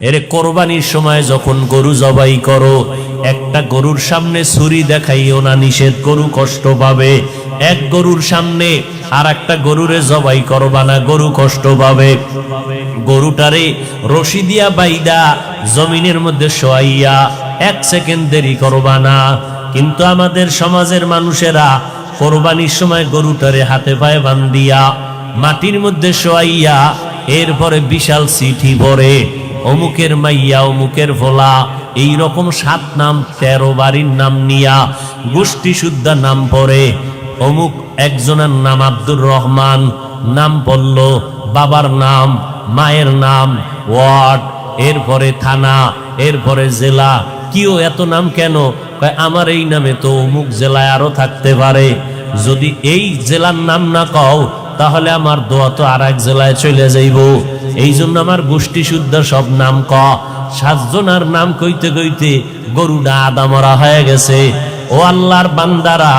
এরে কোরবানির সময় যখন গরু জবাই করো, একটা গরুর সামনে ছুরি দেখাইও না, নিষেধ, গরু কষ্ট পাবে। এক গরুর সামনে আর একটা গরুরে জবাই করবা না, গরু কষ্ট পাবে। গরুটারে রশি দিয়া বাইদা জমিনের মধ্যে শোয়াইয়া 1 সেকেন্ড দেরি করবা না। কিন্তু আমাদের সমাজের মানুষেরা কোরবানির সময় গরুটারে হাতে পায়ে বান্ধিয়া মাটির মধ্যে শোয়াইয়া এরপরে বিশাল চিঠি পড়ে, অমুকের মাইয়া, অমুকের ভোলা, এইরকম 7 নাম 13 বাড়ির নাম নিয়া গোষ্ঠী শুদ্ধা নাম পড়ে। অমুক একজনের নাম আব্দুর রহমান, নাম পড়ল, বাবার নাম, মায়ের নাম, ওয়ার্ড, এরপরে থানা, এরপরে জেলা। কিও এত নাম কেন? আমার এই নামে তো অমুক জেলায় আরো থাকতে পারে। যদি এই জেলার নাম না কও তাহলে আমার দোয়া তো আর এক জেলায় চলে যাইব। এই জন্য আমার গোষ্ঠী শুদ্ধ সব নাম ক। 7 জনের নাম কইতে কইতে গরুটা আদা মরা হয়ে গেছে। ও আল্লাহর বান্দারা,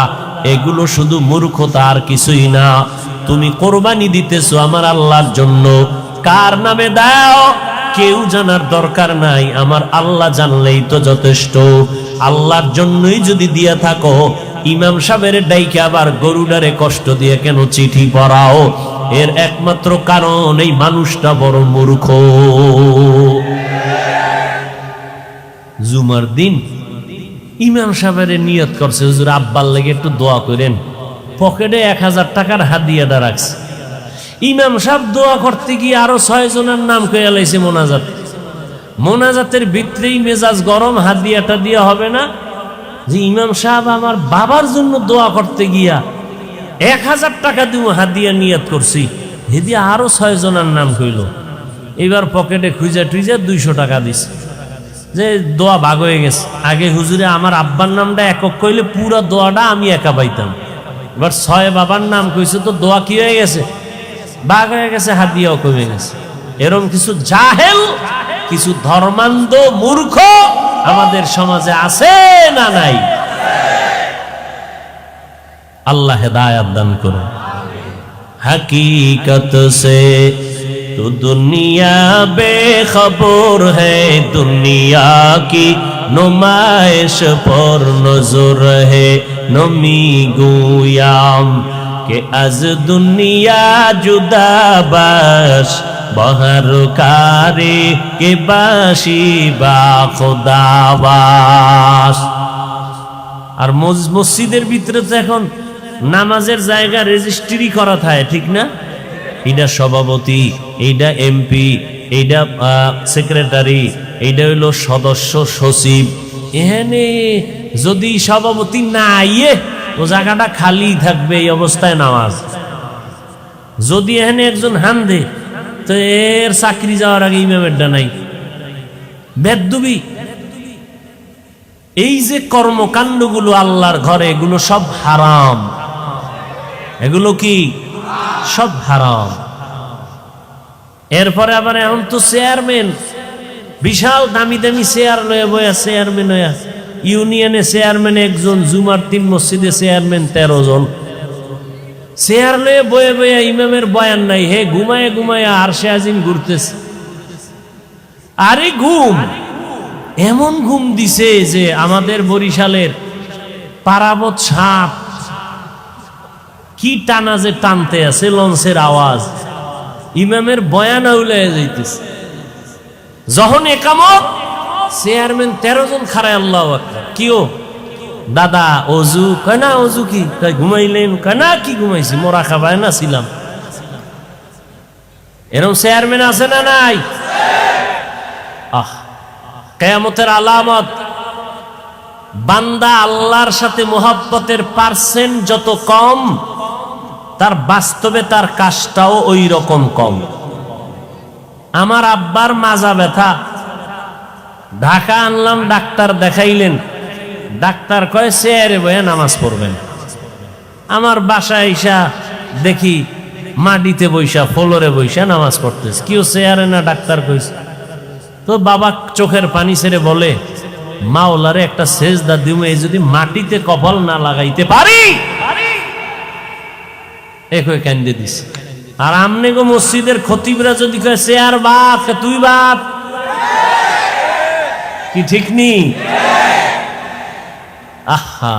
এগুলো শুধু মূর্খতা আর কিছুই না। তুমি কোরবানি দিতেছো আমার আল্লাহর জন্য, কার নামে দাও কেউ জানার দরকার নাই, আমার আল্লাহ জানলেই তো যথেষ্ট। আল্লাহর জন্যই যদি দিয়া থাকো, ইমাম সাহেবের ডাইকে আবার গরুডারে কষ্ট দিয়ে কেন চিঠি পড়াও? এর একমাত্র কারণ এই মানুষটা বড় মূর্খ। জুমার দিন ইমাম সাহেবের নিয়ত করছে, হুজুর আব্বার লেগে একটু দোয়া করেন। পকেটে 1000 টাকার হাদিয়াটা রাখছে। ইমাম সাহেব দোয়া করতে গিয়ে আরো 6 জনের নাম কইয়া লাইছে মোনাজাত। মোনাজাতের ভিতরেই মেজাজ গরম, হাদিয়াটা দিয়ে হবে না যে ইমাম সাহেব আমার বাবার জন্য দোয়া করতে গিয়া 1000 টাকা দিব হাদিয়া নিয়ত করছি, হেদিয়া আরো 6 জনের নাম কইল। এবার পকেটে খুঁজা টুইজা 200 টাকা দিছে, যে দোয়া ভাগ হয়ে গেছে। আগে হুজুরে আমার আব্বার নামটা একক কইলে পুরো দোয়াটা আমি একা পাইতাম, এবার 6 বাবার নাম কইছে তো দোয়া কি হয়ে গেছে, ভাগ হয়ে গেছে, হাদিয়াও কমে গেছে। এরকম কিছু জাহেল, কিছু ধর্মান্ধ মূর্খ আমাদের সমাজে আছে না নাই? আল্লাহ হেদায়েত দান করুন। হकीकत से तो दुनिया बेखबर है, दुनिया की नुमाइश पर नजर है। नमी गुयाम के अज दुनिया जुदा बाश, बहर कारे के बाशी बा खुदाबास। আর মসজিদের ভিতরে তো এখন নামাজের জায়গা রেজিস্ট্রি করা থাকে, ঠিক না? এইটা সভাপতি, এইটা এমপি, এইটা সেক্রেটারি, এইটা হইলো সদস্য সচিব। এখানে যদি সভাপতি না আইয়ে ও জায়গাটা খালি থাকবে, এই অবস্থায় নামাজ। যদি এখানে একজন হান্দে তো এর চাকরি যাওয়ার আগে ইমামেরটা নাই। বেদবি এই যে কর্মকাণ্ডগুলো আল্লাহর ঘরে, এগুলো সব হারাম। এগুলো কি সব হারাম। এরপরে আবার এখন তো চেয়ারম্যান, বিশাল দামি দামি চেয়ার লয়ে বয়া, চেয়ারম্যান হইয়া, ইউনিয়নে চেয়ারম্যান একজন, জুমার 3 মসজিদে চেয়ারম্যান 13 জন। চেয়ার লয়ে বয়ে বয়া ইমামের বয়ান নাই, হে ঘুমায় ঘুমায় আরশে আজিম ঘুরতেছে। আরে ঘুম, এমন ঘুম দিছে যে আমাদের বরিশালের পারাবত সাপ কি টানা যে টানতে আছে, লঞ্চের আওয়াজ, ইমামের বয়ান আউলায় যাইতেছে। যখন একামত, চেয়ারম্যান 13 জন খারায়, আল্লাহু আকবার। কিও দাদা অজু? কয় না। অজু কি? কয় ঘুমাইলেন? কয় না, কি ঘুমাইছি, মোরা খাবায় না ছিলাম। এরকম চেয়ারম্যান আছে না নাই? কিয়ামতের আলামত, বান্দা আল্লাহর সাথে মোহাব্বতের পার্সেন্ট যত কম, তার বাস্তবে তার কাজটাও ওই রকম কম। আমার আব্বার মাজা ব্যথা, ঢাকা আনলাম, ডাক্তার দেখাইলেন। ডাক্তার কয় চেয়ারে বয়ে নামাজ পড়বেন। আমার বাসায় আইসা দেখি মাটিতে বৈশা, ফ্লোরে বৈশা নামাজ পড়তেছে। কেউ চেয়ারে না, ডাক্তার কইছে। তো বাবা চোখের পানি ছেড়ে বলে, মাওলারে একটা সেজদা দিমু, এই যদি মাটিতে কপাল না লাগাইতে পারি। একই কান্দে দিছে। আর আমনে গো মসজিদের খতিবরা যদি কয় চেয়ার বাপ, তুই বাপ, কি ঠিক নি? আহা,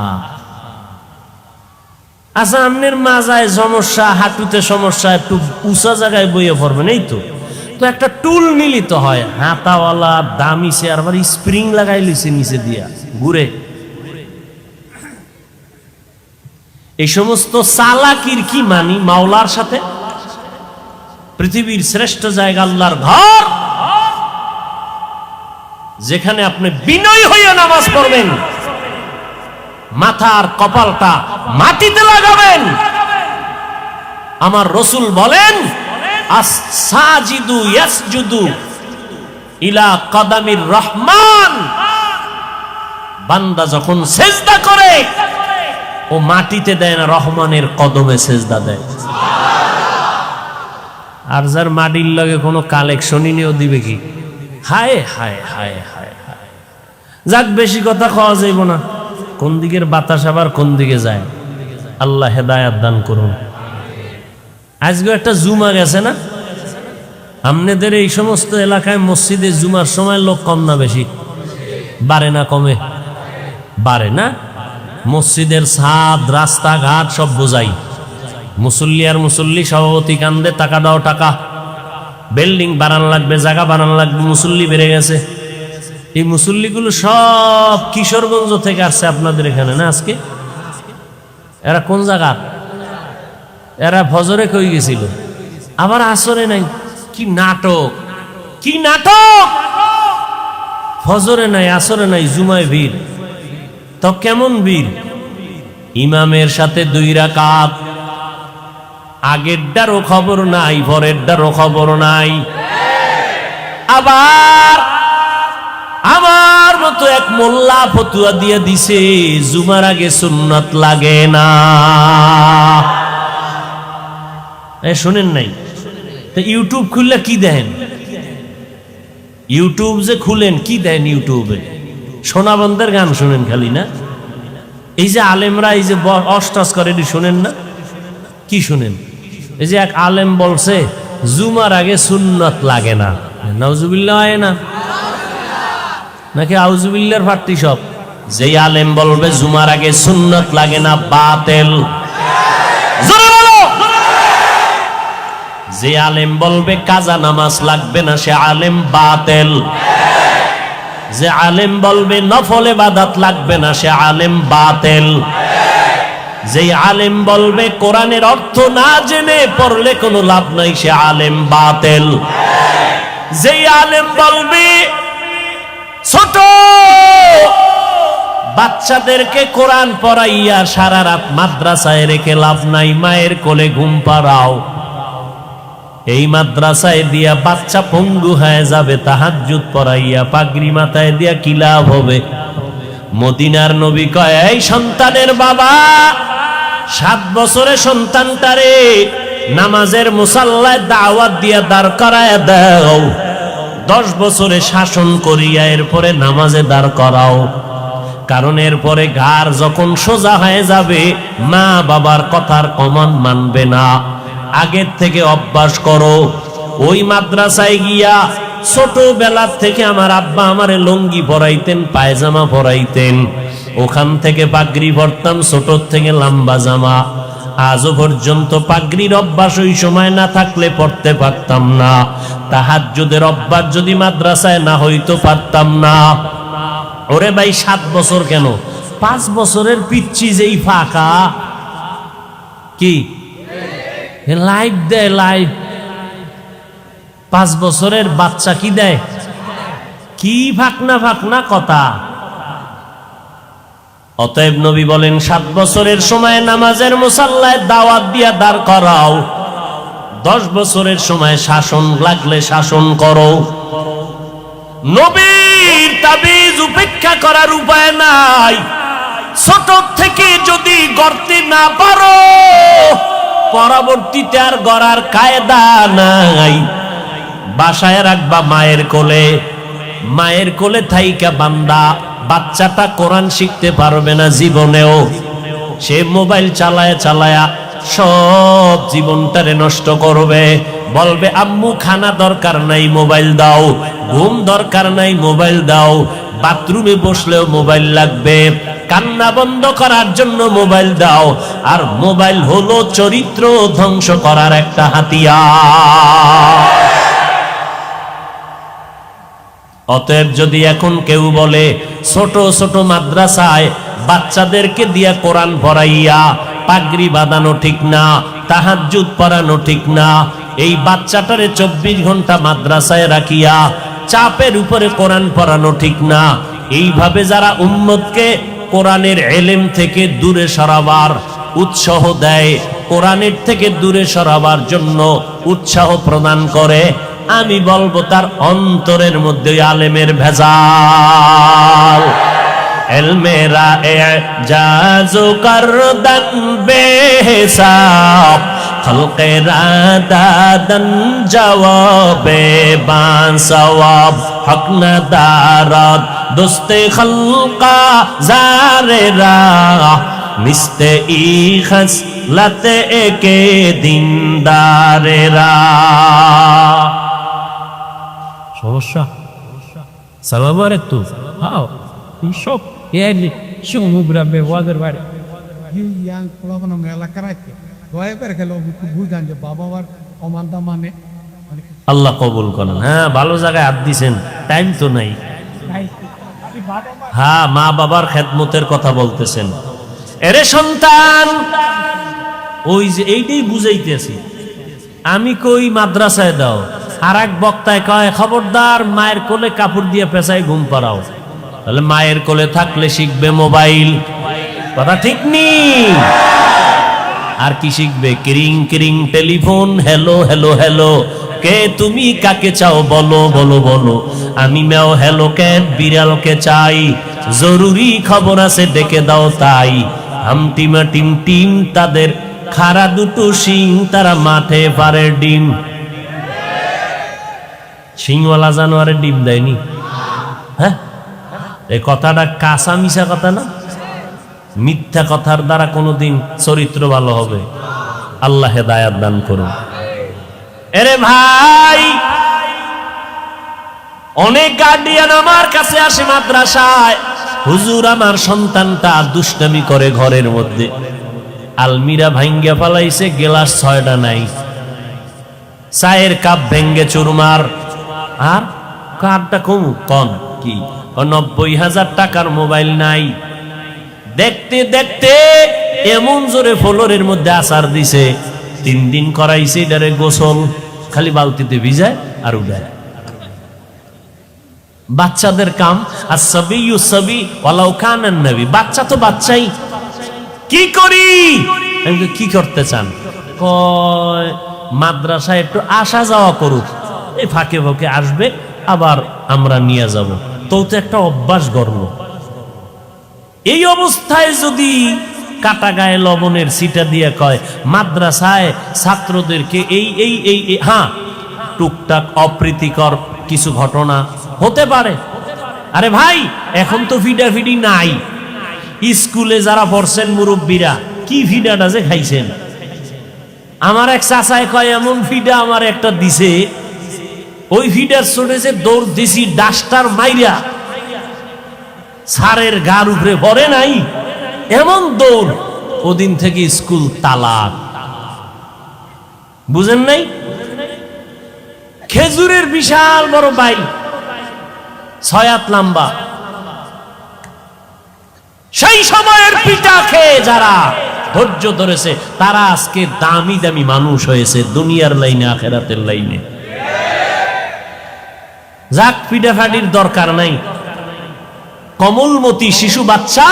আচ্ছা, আপনার মাজায় সমস্যা, হাঁটুতে সমস্যা, একটু উঁচা জায়গায় বইয়ে পড়বেন, এই তো। তো একটা টুল মিলিত হয়, হাতাওয়ালা দামি চেয়ার, আবার স্প্রিং লাগাই লিছে নিচে দিয়া ঘুরে। এই সমস্ত চালাকির কি মানি মাওলার সাথে? পৃথিবীর শ্রেষ্ঠ জায়গা আল্লাহর ঘর, যেখানে আপনি বিনয় হইয়া নামাজ পড়বেন, মাথার কপালটা মাটিতে লাগাবেন। আমার রাসূল বলেন, আস-সাজিদু ইয়াসজুদু ইলা কদামির রহমান। বান্দা যখন সেজদা করে, ও মাটিতে দেয় না, রহমানের কদমে সেজদা দেয়। আর যার মাটির লগে কোনো কালেকশনই নিয়েও দিবে কি? হায় হায় হায় হায় হায়। যাক, বেশি কথা খাওয়া যাইব না। কোন দিকের বাতাস আবার কোন দিকে যায়, আল্লাহ হেদায়াত দান করুন। আজকে একটা জুমা গেছে না, আপনাদের এই সমস্ত এলাকায় মসজিদে জুমার সময় লোক কম না বেশি? বাড়ে না কমে? বাড়ে না। মসজিদের ছাদ, রাস্তাঘাট সব বোঝাই, মুসল্লি আর মুসল্লি, সভাপতি কান্দে টাকা দাও টাকা, বিল্ডিং বানানো লাগবে, জায়গা বানানো লাগবে, মুসল্লি বেড়ে গেছে। এই মুসল্লিগুলো সব কিশোরগঞ্জ থেকে আসছে আপনাদের এখানে না আজকে? এরা কোন জায়গা? এরা ফজরে কই গেছিল, আবার আসরে নাই। কি নাটক, কি নাটক! ফজরে নাই, আসরে নাই, জুমায় ভিড়। তো কেমন ভিড়? ইমামের সাথে 2 রাকাত, আগেরটারও খবর নাই, পরেরটারও খবর নাই। আবার আমার মতো এক মোল্লা ফতুয়া দিয়ে দিছে, জুমার আগে সুন্নত লাগে না। শুনেন নাই? তো ইউটিউব খুললে কি দেন? ইউটিউব যে খুলেন, কি দেন ইউটিউবে? সোনাবন্ধের গান শুনেন খালি না? এই যে আলেমরা এই যে অষ্টাস করে, শুনেন না? কি শুনেন? এই যে এক আলেম বলছে জুমার আগে সুন্নত লাগে না। নাউজুবিল্লাহ হয় না নাকি আউজুবিল্লাহর ফাটতি সব? যেই আলেম বলবে জুমার আগে সুন্নত লাগে না, বাতিল। জোরে বলো। যে আলেম বলবে কাজা নামাজ লাগবে না, সে আলেম বাতিল। যে আলেম বলবে নফল ইবাদত লাগবে না, সে আলেম বাতিল। যে আলেম বলবে কোরআনের অর্থ না জেনে পড়লে কোনো লাভ নাই, সে আলেম বাতিল। যে আলেম বলবে ছোট বাচ্চাদেরকে কোরআন পড়াইয়া সারা রাত মাদ্রাসায় রেখে লাভ নাই, মায়ের কোলে ঘুম পাড়াও, এই মাদ্রাসায় দিয়া বাচ্চা পঙ্গু হয়ে যাবে, তাহাজ্জুদ পড়াইয়া পাগড়ি মাথায় দিয়া কি লাভ হবে? মদিনার নবী কয়, এই সন্তানের বাবা, 7 বছরে সন্তানটারে নামাজের মুসাল্লায় দাওয়াত দিয়া দাঁড় করায় দাও, 10 বছরে শাসন করিয়া এরপরে নামাজে দাঁড় করাও। কারণ এরপরে ঘাড় যখন সোজা হয়ে যাবে, মা বাবার কথার কমান মানবে না। আগের থেকে অভ্যাস করো। ওই মাদ্রাসায় গিয়া ছোটবেলার থেকে আমার আব্বা আমারে লুঙ্গি পরাইতেন, পায়জামা পরাইতেন, ওখান থেকে পাগড়ি পরতাম, ছোট থেকে লম্বা জামা। আজও পর্যন্ত পাগড়ির অভ্যাস ওই সময় না থাকলে পড়তে পারতাম না। তাহাজ্জুদের অভ্যাস যদি মাদ্রাসায় না হইতো পারতাম না। ওরে ভাই, 7 বছর কেন, 5 বছরের পিচ্ছি যেই ফাঁকা, কি লাইভ দেয়, লাইভ। 5 বছরের বাচ্চা কি দেয়? কি ফাঁকনা ফাঁকনা কথা। অতএব নবী বলেন, 7 বছরের সময় নামাজের মুসাল্লায় দাওয়াত দিয়া দাঁড় করাও, 10 বছরের সময় শাসন লাগলে শাসন করো। নবীর তাবিজ উপেক্ষা করার উপায় নাই। ছোট থেকে যদি গড়তে না পারো, পরবর্তীতে আর গড়ার কায়দা নাই। বাসায় রাখবা মায়ের কোলে, মায়ের কোলে থাইকা বান্দা বাচ্চাটা কোরআন শিখতে পারবে না জীবনেও। সে মোবাইল চালায়া চালায়া সব জীবনটারে নষ্ট করবে। বলবে আম্মু খানা দরকার নাই, মোবাইল দাও, ঘুম দরকার নাই, মোবাইল দাও, বাথরুমে বসলেও মোবাইল লাগবে, কান্না বন্ধ করার জন্য মোবাইল দাও। আর মোবাইল হলো চরিত্র ধ্বংস করার একটা হাতিয়ার। অতএব যদি এখন কেউ বলে ছোট ছোট মাদ্রাসায় বাচ্চাদেরকে দিয়া কোরআন পড়াইয়া পাগড়ি বাঁধানো ঠিক না, তাহাজ্জুদ পড়ানো ঠিক না, এই বাচ্চাটারে 24 ঘন্টা মাদ্রাসায় রাখিয়া চাপের উপরে কোরআন পড়ানো ঠিক না, এইভাবে যারা উম্মতকে কোরআনের ইলম থেকে দূরে সরাবার উৎসাহ দেয়, কোরআনের থেকে দূরে সরাবার জন্য উৎসাহ প্রদান করে, আমি বলবো তার অন্তরের মধ্যে আলেমের ভেজাল। ইলমেরা এজাজু করদান বেহিসাব, খলকেরা দাদান জওয়াবে বাসওয়াব, হক না দারাত দোস্তে খলকা জারেরা, মিস্তে ই খসলতে একে দিনদারেরা। সমস্যা সালাম আলাইকুম। হাও সব এলি সমুগ্রামে ওয়াদের বাড়ি yang kalau mana ngelak kerja, doa kalau bukan je baba war omanda mane. আল্লাহ কবুল করেন। হ্যাঁ, ভালো জায়গায় হাত দিছেন, টাইম তো নাই। হ্যাঁ, মা বাবার খেদমতের কথা বলতেছেন। এরে সন্তান, ওই যে এইটাই বুঝাইতেছি আমি, কই মাদ্রাসায় দাও, আর এক বক্তায় কয় খবরদার মায়ের কোলে কাপড় দিয়ে পেঁচায় ঘুম পাড়াও। তাহলে মায়ের কোলে থাকলে শিখবে মোবাইল, কথা ঠিক নেই। আর কি শিখবে? কিরিং কিরিং টেলিফোন, হ্যালো হ্যালো হ্যালো, কে তুমি কাকে চাও বলো বলো বলো, আমি ম্যাও হ্যালো ক্যাট বিড়ালকে চাই, জরুরি খবর আছে ডেকে দাও তাই। হামটিমা টিম টিম তাদের খাড়া দুটো শিং, তারা মাঠে পারে ডিম। শিংওয়ালা জানোয়ারের ডিম দেয়নি? হ্যাঁ, এই কথাটা কাঁচা মিশা কথা না? মিথ্যা কথার দ্বারা কোনোদিন চরিত্র ভালো হবে? আল্লাহ হেদায়াত দান করুন। এরে ভাই, অনেক গার্ডিয়ান আমার কাছে আসে মাদ্রাসায়, হুজুর আমার সন্তানটা দুষ্টামি করে ঘরের মধ্যে, আলমিরা ভাঙ্গা ফালাইছে, গ্লাস 6টা নাই, চায়ের কাপ ভেঙ্গে চুরমার, আর কারটা কমু কন কি 90,000 টাকার মোবাইল নাই। দেখতে দেখতে এমন জোরে ফ্লোরের মধ্যে আসার দিছে, 3 দিন করাইছে এটারে গোসল, খালি বালতিতে ভিজায় আর উড়ায়। বাচ্চাদের কাম আসসাবিয়ু সাবি ওয়ালাউ কানান নবী, বাচ্চা তো বাচ্চাই। কি করি? আমি কি করতে চান? কয় মাদ্রাসায় একটু আসা যাওয়া করুক, এই ফাঁকে ফাঁকে আসবে, আবার আমরা নিয়ে যাব, তো একটা অভ্যাস গড়ল। এই অবস্থায় যদি কাটা গায়ে লবণের সিটা দিয়ে কয় মাদ্রাসায় ছাত্রদেরকে এই এই এই হ্যাঁ, টুকটাক অপ্রীতিকর কিছু ঘটনা হতে পারে। আরে ভাই, এখন তো ফিডাফিডি নাই। স্কুলে যারা পড়ছেন মুরব্বীরা, কি ফিডাটা যে খাইছেন। আমার এক চাচায় কয় এমন ফিডা আমার একটা দিছে, ওই ফিডার চড়েছে দৌড় দিছি ডাস্টার মাইরা, সারের গার উপরে ভরে নাই, এমন দৌড়। ওদিন থেকে স্কুল তালাক। বুঝেন নাই? খেজুরের বিশাল বড় বাইল, 6 হাত লম্বা, সেই সময়ের পিঠা খেয়ে যারা ধৈর্য ধরেছে তারা আজকে দামি দামি মানুষ হয়েছে, দুনিয়ার লাইনে আখেরাতের লাইনে। যাক, পিঠাফাটির দরকার নাই। কমলমতি শিশু বাচ্চা,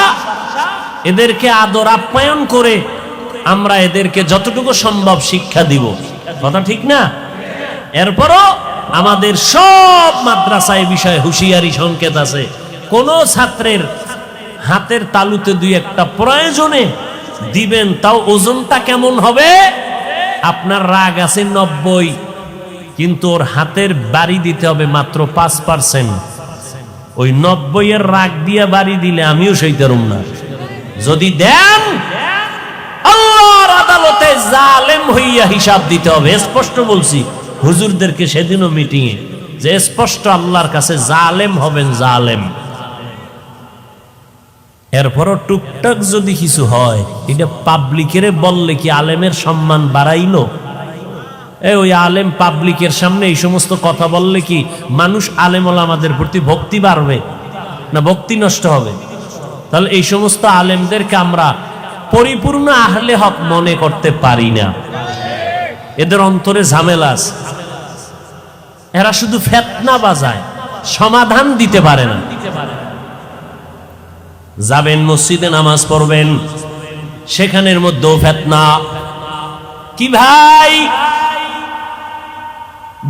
এদেরকে আদর আপ্যায়ন করে আমরা এদেরকে যতটুকু সম্ভব শিক্ষা দিব, কথা ঠিক না? এরপরও আমাদের সব মাদ্রাসায় বিষয়ে হুঁশিয়ারি সংকেত আছে। কোন ছাত্রের হাতের তালুতে 2-1টা প্রয়োজনে দিবেন, তাও ওজনটা কেমন হবে? আপনার রাগ আছে 90, কিন্তু ওর হাতের বাড়ি দিতে হবে মাত্র 5%। ওই 90-এর রাগ দিয়ে বাড়ি দিলে আমিও সইতারুম না। যদি দেন, আল্লাহর আদালতে জালেম হইয়া হিসাব দিতে হবে। স্পষ্ট বলছি হুজুরদেরকে সেদিনও মিটিংয়ে, যে স্পষ্ট আল্লাহর কাছে জালেম হবেন, জালেম। এরপরও টুকটাক যদি কিছু হয়, এটা পাবলিকের বললে কি আলেমের সম্মান বাড়াইলো? ওই আলেম পাবলিকের সামনে এই সমস্ত কথা বললে কি মানুষ আলেম ওলামাদের প্রতি ভক্তি বাড়বে না ভক্তি নষ্ট হবে? তাহলে এই সমস্ত আলেমদেরকে আমরা পরিপূর্ণ আহলে হক মনে করতে পারি না। এদের অন্তরে ঝামেলা আছে, এরা শুধু ফেতনা বাজায়, সমাধান দিতে পারে না। যাবেন মসজিদে নামাজ পড়বেন, সেখানের মধ্যেও ফেতনা। কি ভাই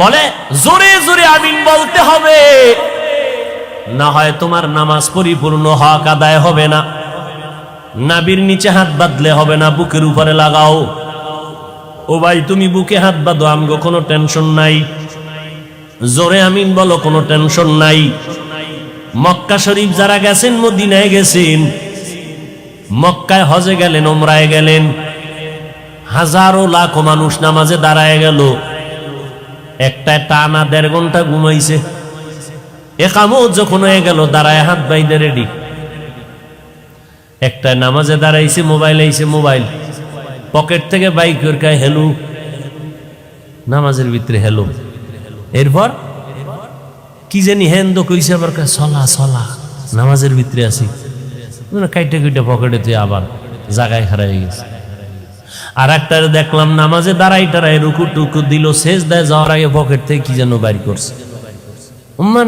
বলে জোরে জোরে আমিন বলতে হবে, না হয় তোমার নামাজ পরিপূর্ণ হক আদায় হবে না। নাবির নিচে হাত বাঁধলে হবে না, বুকের উপরে লাগাও। ও ভাই তুমি বুকে হাত বাঁধো, আমগো কোনো টেনশন নাই, জোরে আমিন বলো, কোনো টেনশন নাই। মক্কা শরীফ যারা গেছেন, মদিনায় গেছেন, মক্কায় হজে গেলেন, ওমরায় গেলেন, হাজারো লাখো মানুষ নামাজে দাঁড়ায় গেল, একটা টানা 1.5 ঘন্টা ঘুমাইছে। একামত যখন হয়ে গেল, দাঁড়ায় হাত বাইদে রেডি। একটা নামাজে দাঁড়াইছে, মোবাইল আইছে, মোবাইল পকেট থেকে বাইক কায় হেলো, নামাজের ভিতরে হেলো। এরপর কি জানি হেন্দ কইছে, আবার চলা চলা, নামাজের ভিতরে আছি, কাইটা কুইটা পকেটে তুই আবার জায়গায় হারাই গেছে। আর একটা দেখলাম নামাজে দাঁড়াই টাড়াই রুকু টুকু দিল, শেষ দেয় যাওয়ার আগে পকেট থেকে কি যেন বাইর করছে।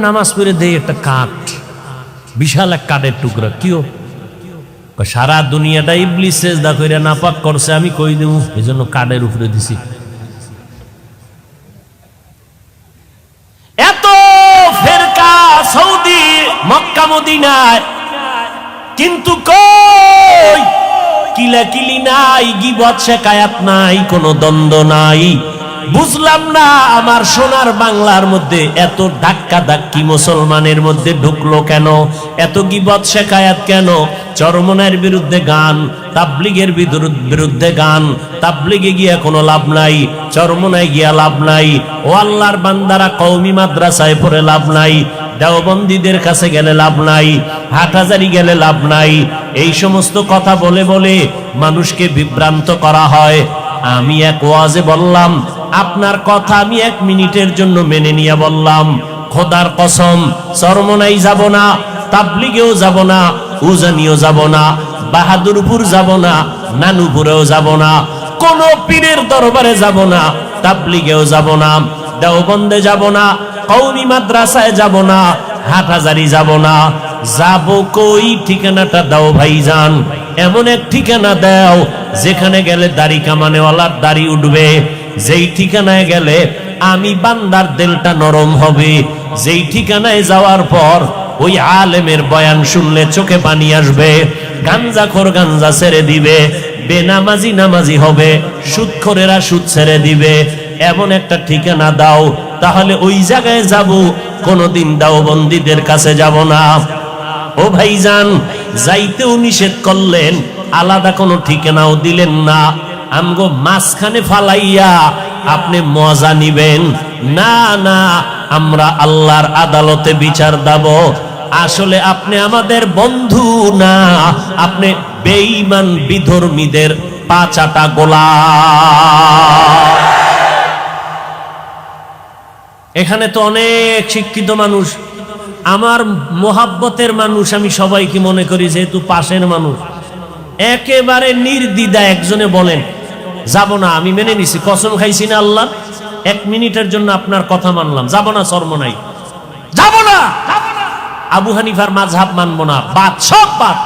নামাজ পড়ে দেই একটা কাঠ, বিশাল এক কাঠের টুকরা। কিও? সারা দুনিয়াটা ইবলিস সেজদা কইরা নাপাক করছে, আমি কই দেব, এই জন্য কাঠের উপরে দিছি। এত ফেরকা সৌদি মক্কা মদিনায়, কিন্তু কই কিলাকিলি নাই, গীবত শেকায়াত নাই, কোনো দ্বন্দ্ব নাই। বুঝলাম না আমার সোনার বাংলার মধ্যে এত ধাক্কা ধাক্কি মুসলমানের মধ্যে ঢুকলো কেন? এত গীবত শেকায়াত কেন? চরমনায়ের বিরুদ্ধে গান, তাবলিগের বিরুদ্ধে গান, তাবলিগে গিয়া কোনো লাভ নাই, চরমনায় গিয়া লাভ নাই, ও আল্লাহর বান্দারা কওমি মাদ্রাসায় পড়ে লাভ নাই, দেওবন্দীদের কাছে গেলে লাভ নাই, হাটহাজারি গেলে লাভ নাই। এই সমস্ত কথা বলে বলে মানুষকে বিভ্রান্ত করা হয়। আমি এক ওয়াজে বললাম, আপনার কথা আমি 1 মিনিটের জন্য মেনে নিয়ে বললাম, খোদার কসম চরমনাই যাব না, তাবলিগেও যাব না, উজানিও যাব না, বাহাদুরপুর যাব না, নানুপুরেও যাব না, কোন পীরের দরবারে যাব না, তাবলিগেও যাব না, দেওবন্দে যাব না, কওমি মাদ্রাসায় যাব না, হাটহাজারি যাব না। যাব কই? ঠিকানাটা দাও ভাইজান, এমন এক ঠিকানা দাও যেখানে গেলে দাড়ি কামানেওয়ালার দাড়ি উঠবে, যেই ঠিকানায় গেলে আমি বান্দার দিলটা নরম হবে, যেই ঠিকানায় যাওয়ার পর ওই আলেমের বয়ান শুনলে চোখে পানি আসবে, গাঞ্জাখোর গাঞ্জা ছেড়ে দিবে, বেনামাজি নামাজি হবে, সুদখোরেরা সুদ ছেড়ে দিবে। এমন একটা ঠিকানা দাও, তাহলে ওই জায়গায় যাব, কোনদিন দেওবন্দীদের কাছে যাব না। ও ভাইজান, যাইতেও নিষেধ করলেন, আলাদা কোনো ঠিকানাও দিলেন না। আমগো মাঝখানে ফালাইয়া আপনি মজা নিবেন না? না, আমরা আল্লাহর আদালতে বিচার দেব। আসলে আপনি আমাদের বন্ধু না, আপনি বেঈমান বিধর্মীদের পাচাটা গোলাম। এখানে তো অনেক শিক্ষিত মানুষ, আমার মোহাব্বতের মানুষ, আমি সবাইকে মনে করি, যেহেতু পাশের মানুষ। একেবারে নির্দ্বিধা একজনে বলেন যাব না, আমি মেনে নিছি, কসম খাইছি না আল্লাহ, 1 মিনিটের জন্য আপনার কথা মানলাম, যাব না, চরমনাই যাব না, আবু হানিফার মাযহাব মানবো না, বাদ, সব বাদ,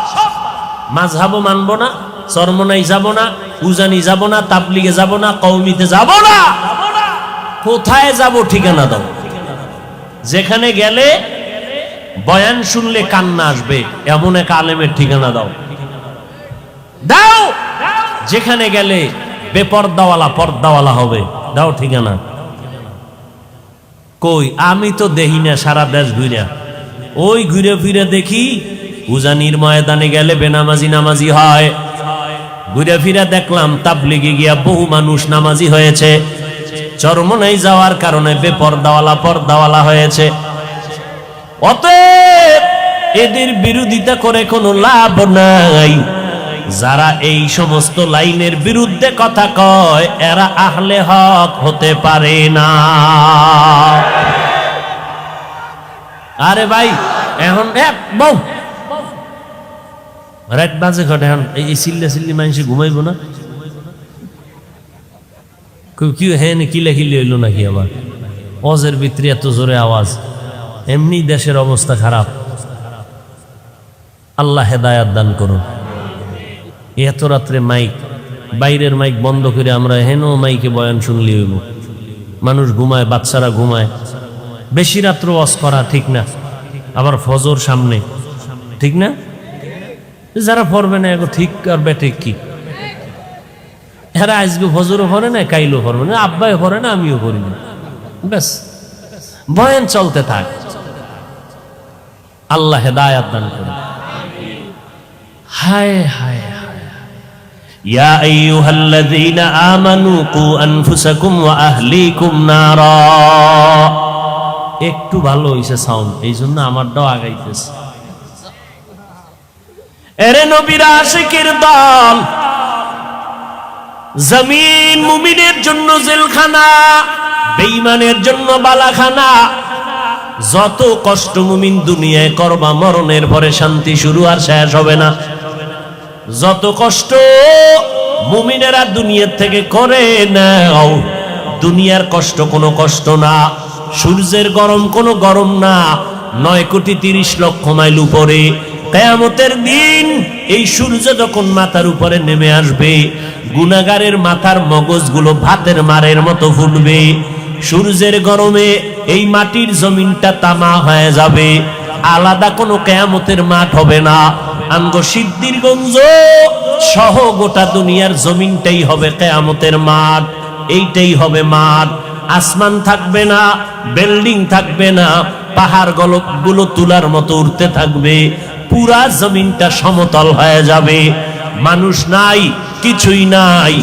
মাযহাবও মানবো না, চরমনাই যাব না, উজানি যাব না, তাবলিগে যাব না, কওমিতে যাব না। কোথায় যাব? ঠিকানা দাও, যেখানে গেলে বয়ান শুনলে কান্না আসবে, এমন এক আলেমের ঠিকানা দাও। দাও, যেখানে গেলে বেপর্দাওয়ালা পর্দাওয়ালা হবে, দাও ঠিকানা। কই? আমি তো দেখি না, সারা দেশ ঘুরে, ওই ঘুরে ফিরে দেখি উজানির ময়দানে গেলে বেনামাজি নামাজি হয়, ঘুরে ফিরে দেখলাম তাবলিগে গিয়া বহু মানুষ নামাজি হয়েছে, চরমনাই যাওয়ার কারণে বেপর্দাওয়ালা পর্দাওয়ালা হয়েছে। অতএব এদের বিরোধিতা করে কোনো লাভ নাই। যারা এই সমস্ত লাইনের বিরুদ্ধে কথা কয় এরা আহলে হক হতে পারে না। আরে ভাই এখন বউ রাত বাজে ঘটে, এখন এই চিল্লা চিল্লি মানুষ ঘুমাইব না? কি হ্যাঁ কিলা কিলি হইল নাকি আবার? অজের ভিতরে এত জোরে আওয়াজ, এমনি দেশের অবস্থা খারাপ। আল্লাহ হেদায়াত দান করুন। এত রাত্রে মাইক, বাইরের মাইক বন্ধ করে আমরা হেন মাইকে বয়ান শুনলি হইব। মানুষ ঘুমায়, বাচ্চারা ঘুমায়। বেশি রাত্র ওয়াজ করা ঠিক না, আবার ফজর সামনে, ঠিক না? যারা পড়বে না এগো ঠিক আর বেঠিক কি? এরা আজকে ফজরও পড়ে না, কাইলও পড়বে না, আব্বাই পড়ে না, আমিও করি না, ব্যাস বয়ান চলতে থাক। আল্লাহ হেদায়াত দান করুন। হায় হায় হায়, ইয়া আইয়ুহাল্লাযীনা আমানু কু আনফুসাকুম ওয়া আহলিকুম নারা। একটু ভালো হইছে সাউন্ড, এই জন্য আমারটাও আগাইতেছে। এরে নবীর আশিকের দল, জমিন মুমিনের জন্য জেলখানা, বেঈমানের জন্য বালাখানা। যত কষ্ট মুমিন দুনিয়ায় করবা, মরণের পরে শান্তি শুরু আর শেষ হবে না। যত কষ্ট মুমিনেরা দুনিয়ার থেকে করে নাও, দুনিয়ার কষ্ট কোনো কষ্ট না, সূর্যের গরম কোনো গরম না। 9,30,00,000 মাইল উপরে কিয়ামতের দিন এই সূর্য যখন মাথার উপরে নেমে আসবে, গুনাহগারের মাথার মগজগুলো ভাতের মারের মতো ফুটবে। সূর্যের গরমে এই মাটির জমিনটা তামা হয়ে যাবে, আলাদা কোনো কিয়ামতের মাঠ হবে না। আমগো সিদ্ধিরগঞ্জ সহ গোটা দুনিয়ার জমিনটাই হবে কিয়ামতের মাঠ। এইটাই হবে মাঠ। আসমান থাকবে না, বিল্ডিং থাকবে না, পাহাড় গুলো তুলার মতো উঠতে থাকবে, পুরা জমিনটা সমতল হয়ে যাবে। মানুষ নাই, কিছুই নাই।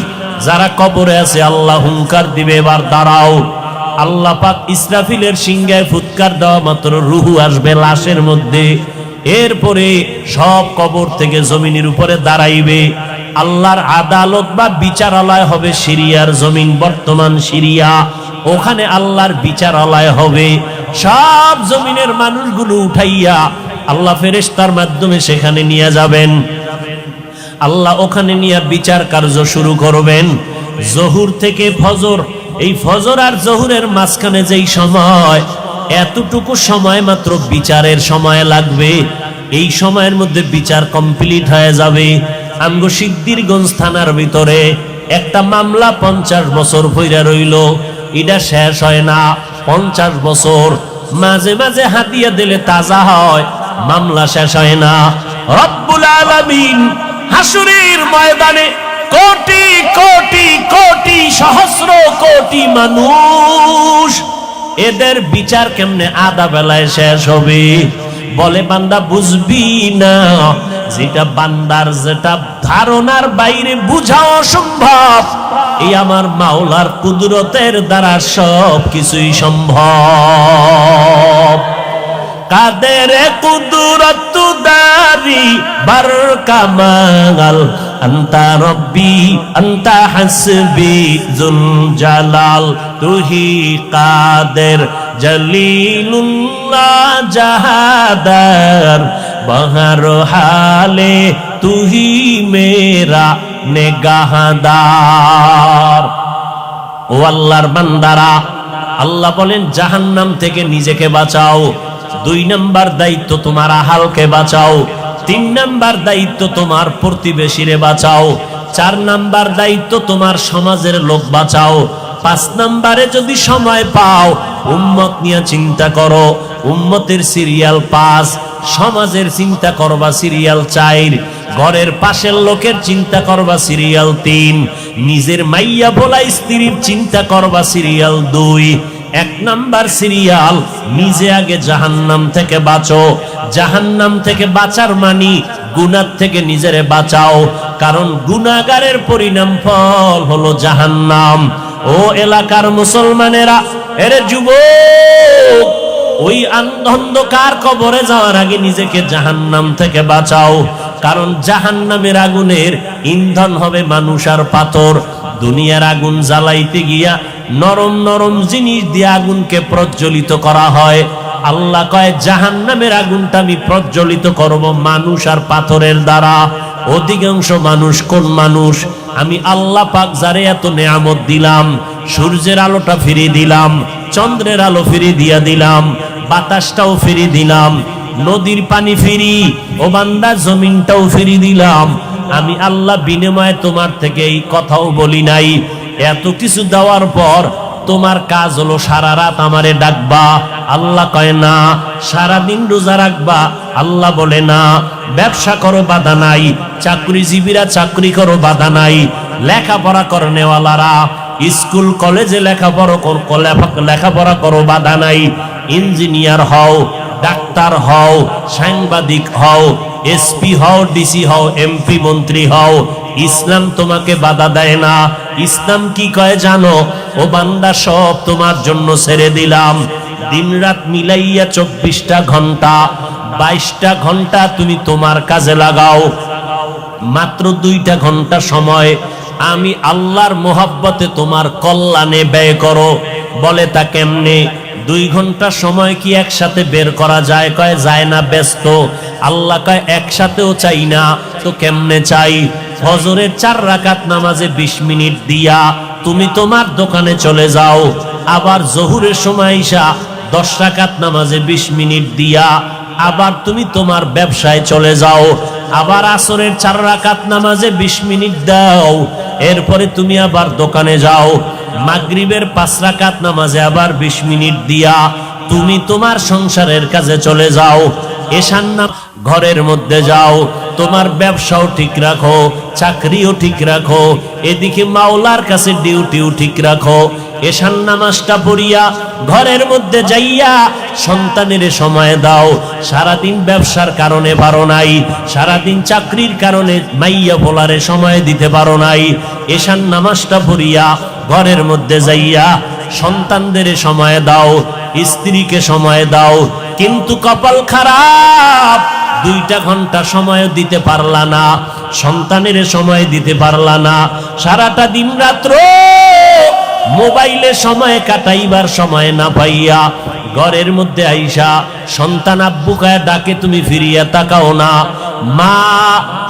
যারা কবরে আছে আল্লাহ হুঙ্কার দিবে, এবার দাঁড়াও। আল্লাহ পাক ইসরাফিলের সিংহায় ফুৎকার দেওয়া মাত্র রুহু আসবে লাশের মধ্যে। এরপরে সব কবর থেকে জমিনের উপরে দাঁড়াইবে। আল্লাহর আদালত বা বিচারালয় হবে সিরিয়ার জমিন, বর্তমান সিরিয়া। ওখানে আল্লাহর বিচারালয় হবে। সব জমিনের মানুষগুলো উঠাইয়া আল্লাহ ফেরেশতার মাধ্যমে সেখানে নিয়ে যাবেন। আল্লাহ ওখানে নিয়ে বিচার কার্য শুরু করবেন। জহুর থেকে ফজর, এই ফজর আর জহুরের মাঝখানে যেই সময়, এতটুকু সময় মাত্র বিচারের সময় লাগবে। এই সময়ের মধ্যে বিচার কমপ্লিট হয়ে যাবে। আমগো সিদ্ধিরগঞ্জ থানার ভিতরে একটা মামলা 50 বছর পইরা রইল, এটা শেষ হয় না। 50 বছর মাঝে মাঝে হাতিয়া দিলে তাজা হয়, মামলা শেষ হয় না। রব্বুল আলামিন হাসরের ময়দানে কোটি কোটি কোটি সহস্র কোটি মানুষ, এদের বিচার কেমনে আধা বেলায় শেষ হবে? বলে বান্দা বুঝবি না, যেটা বান্দার যেটা ধারণার বাইরে বুঝা অসম্ভব, এই আমার মাওলার কুদরতের দ্বারা সব কিছুই সম্ভব। কাদের কুদরত দারি বার কামাল, আন্তা রব্বি আন্তা হাসবি জুল জালাল, তুহি কাদের জলিলুল্লাহ জাহাদার, বহর হালে তুহি মেরা নেগাহদার। ও আল্লাহর বান্দারা, আল্লাহ বলেন জাহান্নাম থেকে নিজেকে বাঁচাও। 2 নাম্বার দায়িত্ব তোমার আহালকে বাঁচাও। 3 নাম্বার দায়িত্ব তোমার প্রতিবেশীরে বাঁচাও। 4 নাম্বার দায়িত্ব তোমার সমাজের লোক বাঁচাও। 5 নাম্বারে যদি সময় পাও উম্মত নিয়ে চিন্তা করো। উম্মতের সিরিয়াল 5, সমাজের চিন্তা করবা সিরিয়াল 4, ঘরের পাশের লোকের চিন্তা করবা সিরিয়াল 3, নিজের মাইয়া ভোলা স্ত্রীর চিন্তা করবা সিরিয়াল 2। 1 নাম্বার সিরিয়াল, নিজে আগে জাহান্নাম থেকে বাঁচো। জাহান্নাম থেকে বাঁচার মানি গুনাহ থেকে নিজেরে বাঁচাও, কারণ গুনাহগারের পরিণাম ফল হলো জাহান্নাম। ও এলাকার মুসলমানেরা, এরে যুবক, ও ওই অন্ধকার কবরে যাওয়ার আগে নিজেকে জাহান্নাম থেকে বাঁচাও, কারণ জাহান্নামের আগুনের ইন্ধন হবে মানুষ আর পাথর। দুনিয়ার আগুন জ্বালাইতে গিয়া নরম নরম জিনিস দিয়ে আগুনকে প্রজ্বলিত করা হয়। আল্লাহ কয় জাহান্নামের আগুনটা আমি প্রজ্বলিত করব মানুষ আর পাথরের দ্বারা। অধিকাংশ মানুষ কোন মানুষ? আমি আল্লাহ পাক যারে এত নেয়ামত দিলাম, সূর্যের আলোটা ফিরিয়ে দিলাম, চন্দ্রের আলো ফিরিয়ে দিয়া দিলাম, বাতাসটাও ফিরিয়ে দিলাম, নদীর পানি ফিরি, ও বান্দা জমিনটাও ফিরিয়ে দিলাম। আমি আল্লাহ বিনিময়ে তোমার থেকে এই কথাও বলি নাই। এত কিছু দেওয়ার পর তোমার কাজ হলো সারা রাত আমারে ডাকবা। আল্লাহ কয় না। সারাদিন রোজা রাখবা। আল্লাহ বলে না। ব্যবসা করো, বাধা নাই। চাকরিজীবীরা চাকরি করো, বাধা নাই। লেখাপড়া করনেওয়ালারা স্কুল কলেজে লেখাপড়া করো, বাধা নাই। ইঞ্জিনিয়ার হও, ডাক্তার হও, সাংবাদিক হও, এসপি হও, ডিসি হও, এমপি মন্ত্রী হও, ইসলাম তোমাকে বাধা দেয় না। ইসলাম কি কয় জানো? ও বান্দা, সব তোমার জন্য ছেড়ে দিলাম। দিন রাত মিলাইয়া 24টা ঘন্টা, 22টা ঘন্টা তুমি তোমার কাজে লাগাও। মাত্র 2টা ঘন্টা সময় আমি আল্লাহর মোহাব্বতে তোমার কল্যাণে ব্যয় করো। বলে তা কেমনে? 2 ঘন্টা সময় কি একসাথে বের করা যায়? কয় যায় না, ব্যস্ত। আল্লাহ কয় একসাথেও চাই না তো কেমনে চাই? ফজরের 4 রাকাত নামাজে 20 মিনিট দিয়া তুমি তোমার দোকানে চলে যাও। আবার জোহরের সময় ঈশা 10 রাকাত নামাজে 20 মিনিট দিয়া আবার তুমি তোমার ব্যবসায় চলে যাও। আবার আসরের 4 রাকাত নামাজে 20 মিনিট দাও, এরপরে তুমি আবার দোকানে যাও। মাগরিবের 5 রাকাত নামাজে আবার 20 মিনিট দিয়া তুমি তোমার সংসারের কাজে চলে যাও। এশার নামাজ ঘরের মধ্যে যাও, তোমার ব্যবসাও ঠিক রাখো, চাকরিও ঠিক রাখো, এদিকে মাওলার কাছে ডিউটিও ঠিক রাখো। এশার নামাজটা পড়িয়া ঘরের মধ্যে যাইয়া সন্তানের সময় দাও। সারাদিন ব্যবসার কারণে পারো নাই, সারাদিন চাকরির কারণে মাইয়া পোলারে সময় দিতে পারো নাই। এশার নামাজটা পড়িয়া ঘরের মধ্যে যাইয়া সন্তানদের সময় দাও, স্ত্রীকে সময় দাও। কিন্তু কপাল খারাপ, 2টা ঘন্টা সময় দিতে পারলা না, সন্তানের সময় দিতে পারলা না। সারাটা দিন রাত্র মোবাইলে সময় কাটাইবার সময় না পাইয়া ঘরের মধ্যে আইসা সন্তান আব্বু কায়া ডাকে, তুমি ফিরিয়া তাকাও না। মা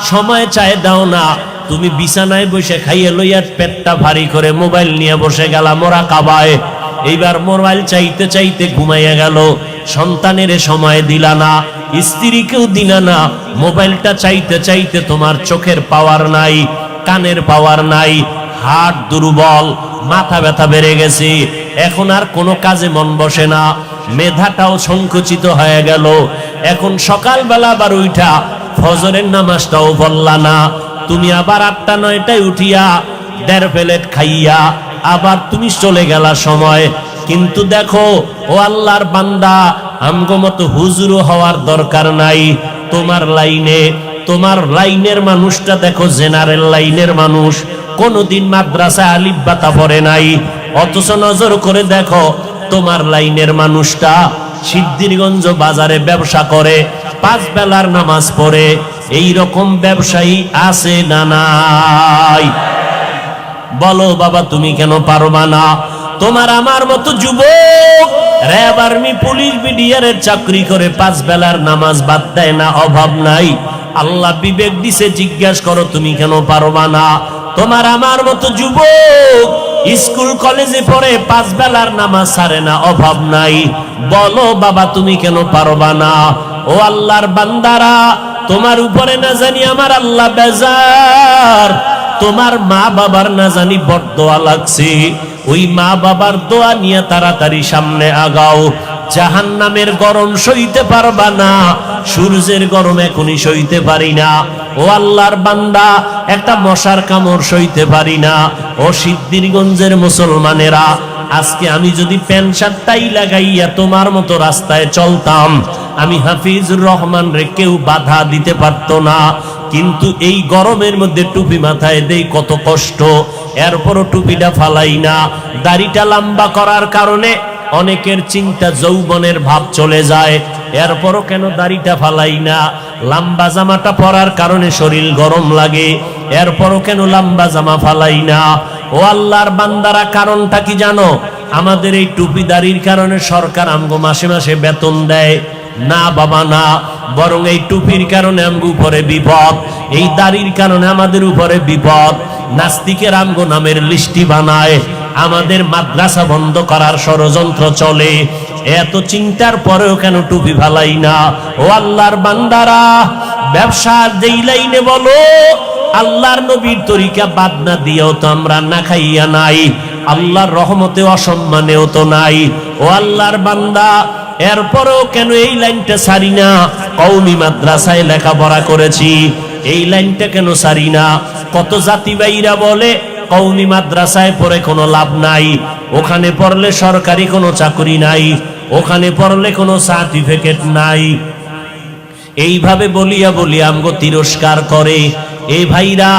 সময় চায় দাও না। তুমি বিছানায় বসে খাইয়ে লইয়া পেটটা ভারী করে মোবাইল নিয়ে বসে গেলা মোরা কাবায়। এইবার মোবাইল চাইতে চাইতে ঘুমাইয়া গেল। সন্তানের সময় দিলা না, স্ত্রীকেও দিলা না। মোবাইলটা চাইতে চাইতে তোমার চোখের পাওয়ার নাই, কানের পাওয়ার নাই, হার্ট দুর্বল, মাথা ব্যথা বেড়ে গেছে। এখন আর কোনো কাজে মন বসে না, মেধাটাও সংকুচিত হয়ে গেল। এখন সকালবেলা আবার উঠা ফজরের নামাজটাও পড়লা না। তুমি আবার 8টা 9টায় উঠিয়া 1.5 প্লেট খাইয়া আবার তুমি চলে গেলা সময়। কিন্তু দেখো ও আল্লাহর বান্দা, আমগো মতো হুজুর হওয়ার দরকার নাই। তোমার লাইনের মানুষটা দেখো, জেনারেল লাইনের মানুষ, কোনদিন মাদ্রাসা আলিফ বাতা পড়ে নাই। অথচ নজর করে দেখো তোমার লাইনের মানুষটা সিদ্ধিরগঞ্জ বাজারে ব্যবসা করে, 5 বেলার নামাজ পড়ে। এই রকম ব্যবসায়ী আছে না নাই? বলো বাবা, তুমি কেন পারবা না? তোমার আমার মতো যুবক র্যাব, আর্মি, পুলিশ, বিডিআরের চাকরি করে 5 বেলার নামাজ বাদ দেয় না, অভাব নাই। আল্লাহ বিবেক দিছে, জিজ্ঞাসা করো তুমি কেন পারবা না? তোমার আমার মতো যুবক স্কুল কলেজে পড়ে 5 বেলার নামাজ ছাড়ে না, অভাব নাই। বলো বাবা, তুমি কেন পারবা না? ও আল্লাহর বান্দারা, তোমার উপরে না জানি আমার আল্লাহ বেজার, তোমার মা বাবার না জানি বড়দোয়া লাগছে। ওই মা বাবার দোয়া নিয়ে তাড়াতাড়ি সামনে আগাও। জাহান্নামের গরম সইতে পারবা না, সূর্যের গরম এখনই সইতে পারি না। ও আল্লাহর বান্দা, একটা মশার কামড় সইতে পারি না। ও সিদ্ধিরগঞ্জের মুসলমানেরা, আজকে আমি যদি প্যান্ট শার্টটাই লাগাইয়া তোমার মতো রাস্তায় চলতাম, আমি হাফিজুর রহমান রে কেউ বাধা দিতে পারতো না। কিন্তু এই গরমের মধ্যে টুপি মাথায় দেই, কত কষ্ট, এরপরও টুপিটা ফালাই না। দাড়িটা লম্বা করার কারণে অনেকের চিন্তা যৌবনের ভাব চলে যায়, এরপরও কেন দাড়িটা ফালাই না? লম্বা জামাটা পরার কারণে শরীর গরম লাগে, এরপরও কেন লম্বা জামা ফালাই না? ও আল্লাহর বান্দারা, কারণটা কি জানো? আমাদের এই টুপি দাড়ির কারণে সরকার আমগো মাসে মাসে বেতন দেয় না বাবা, না, বরং এই টুপির কারণে আমগো উপরে বিপদ, এই দাড়ির কারণে আমাদের উপরে বিপদ। নাস্তিকের আমগো নামের লিস্টি বানায়, আমাদের মাদ্রাসা বন্ধ করার ষড়যন্ত্র চলে। এত চিন্তার পরেও কেন টুপি ফালাই না? ও আল্লাহর বান্দারা, ব্যবসার যেই লাইনে বলো, আল্লাহর নবীর তরিকা বাদ না দিয়েও তো আমরা না খাইয়া নাই, আল্লাহর রহমতে অসম্মানেও তো নাই। ও আল্লাহর বান্দা, এরপরেও কেন এই লাইনটা সারি না? কওমি মাদ্রাসায় লেখাপড়া করেছি, এই লাইনটা কেন সারি না? কত জাতিবাইরা বলে কওমি মাদ্রাসায় পড়ে কোনো লাভ নাই, ওখানে পড়লে সরকারি কোনো চাকরি নাই, ওখানে পড়লে কোনো সার্টিফিকেট নাই। এইভাবে বলিয়া বলিয়া আমগো তিরস্কার করে। এই ভাইরা,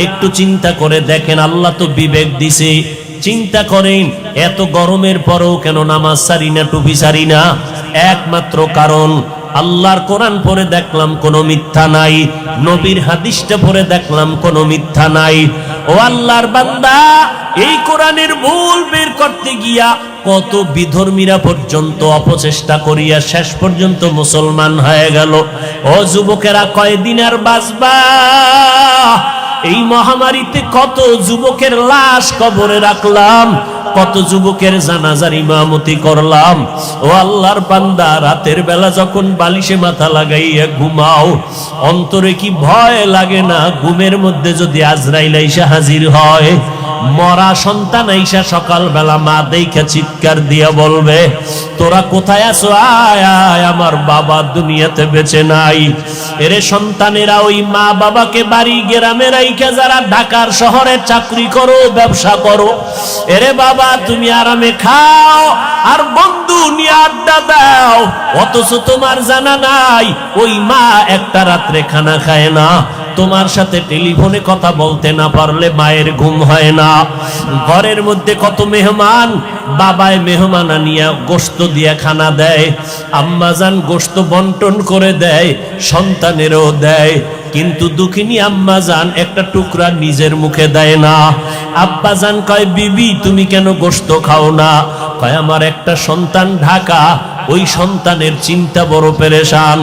একটু চিন্তা করে দেখেন, আল্লাহ তো বিবেক দিছে, চিন্তা করেন এত গরমের পরেও কেন নামাজ সারি না, টুপি সারি না? একমাত্র কারণ, আল্লাহর কোরআন পড়ে দেখলাম কোনো মিথ্যা নাই, নবীর হাদিসটা পড়ে দেখলাম কোনো মিথ্যা নাই। ও আল্লাহর বান্দা, এই কোরআনের ভুল বের করতে গিয়া কত বিধর্মীরা পর্যন্ত অপচেষ্টা করিয়া শেষ পর্যন্ত মুসলমান হয়ে গেল। ও যুবকেরা, কয়দিন আর বাঁচবা? এই মহামারীতে কত যুবকের লাশ কবরে রাখলাম, কত যুবকের জানাজার ইমামতি করলাম। ও আল্লাহর বান্দা, রাতের বেলা যখন বালিশে মাথা লাগাইয়া ঘুমাও, অন্তরে কি ভয় লাগে না? ঘুমের মধ্যে যদি আজরাইল আইসা হাজির হয়, মরা সন্তান আইসা সকালবেলা মা দেইখা চিৎকার দিয়া বলবে, তোরা কোথায় আছো? আয় আয়, আমার বাবা দুনিয়াতে বেঁচে নাই। এরে সন্তানেরা, ওই মা বাবাকে বাড়ি গ্রামে রাইখা যারা ঢাকার শহরে চাকরি করো, ব্যবসা করো, এরে বাবা তুমি আরামে খাও আর বন্ধু নিয়ে আড্ডা দাও, অথচ তোমার জানা নাই ওই মা একটা রাত্রে খানা খায় না। তোমার সাথে টেলিফোনে কথা বলতে না পারলে মায়ের ঘুম হয় না। ঘরের মধ্যে কত মেহমান, বাবায় মেহমান আনিয়া গোশত দিয়া খানা দেয়, আম্মাজান গোশত বন্টন করে দেয়, সন্তানেরও দেয়, কিন্তু দুঃখিনী আম্মাজান একটা টুকরা নিজের মুখে দেয় না। আব্বাজান কয়, বিবি তুমি কেন গোশত খাও না? কয়, আমার একটা সন্তান ঢাকা, ওই সন্তানের চিন্তা বড় পেরেশান,